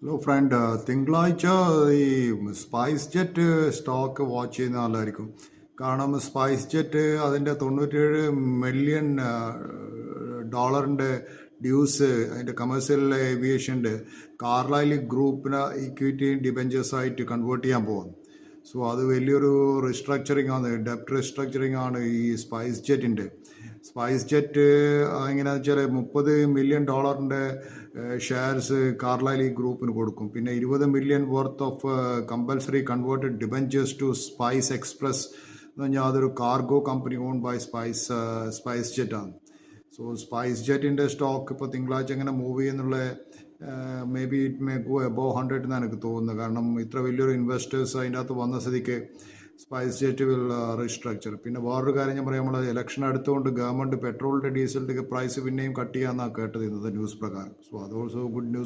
Hello friend, തിങ്കളാഴ്ച ഈ spice jet stock watch ചെയ്യുന്ന ആളായിരിക്കും. കാരണം സ്പൈസ് ജെറ്റ് അതിൻ്റെ 97 മില്യൺ ഡോളറിൻ്റെ ഡ്യൂസ് അതിൻ്റെ കമേഴ്സ്യൽ ഏവിയേഷൻ്റെ കാർലൈൽ ഗ്രൂപ്പിന് ഇക്വിറ്റി ഡിബെഞ്ചേഴ്സായിട്ട് കൺവേർട്ട് ചെയ്യാൻ പോകുന്നു. സോ അത് വലിയൊരു റിസ്ട്രക്ചറിങ് ആണ്, ഡെപ്റ്റ് റിസ്ട്രക്ചറിങ് ആണ് ഈ സ്പൈസ് ജെറ്റിൻ്റെ. സ്പൈസ് ജെറ്റ് എങ്ങനെയാണെന്ന് വെച്ചാൽ 30 മില്യൺ ഡോളറിൻ്റെ ഷെയർസ് കാർലൈൽ ഗ്രൂപ്പിന് കൊടുക്കും. പിന്നെ 20 million worth of compulsory converted debentures to Spice Express എന്ന് പറഞ്ഞാൽ അതൊരു cargo company own by Spice ജെറ്റാണ്. സോ സ്പൈസ് ജെറ്റിൻ്റെ സ്റ്റോക്ക് ഇപ്പോൾ തിങ്കളാഴ്ച എങ്ങനെ മൂവ് ചെയ്യുന്നുള്ള may be it may go above 100 എന്നാണ് എനിക്ക് തോന്നുന്നത്. കാരണം ഇത്ര വലിയൊരു ഇൻവെസ്റ്റേഴ്സ് അതിൻ്റെ അകത്ത് വന്ന സ്ഥിതിക്ക് സ്പൈസ് ജെറ്റ് വിൽ റീസ്ട്രക്ചർ. പിന്നെ വേറൊരു കാര്യം ഞാൻ പറയാം, നമ്മൾ ഇലക്ഷൻ അടുത്തുകൊണ്ട് ഗവൺമെൻറ് പെട്രോളിൻ്റെ ഡീസലിൻ്റെ പ്രൈസ് പിന്നെയും കട്ട് ചെയ്യാമെന്നാണ് കേട്ടത് ഇന്നത്തെ ന്യൂസ് പ്രകാരം. സോ അത് ഓൾസോ ഗുഡ് ന്യൂസ്.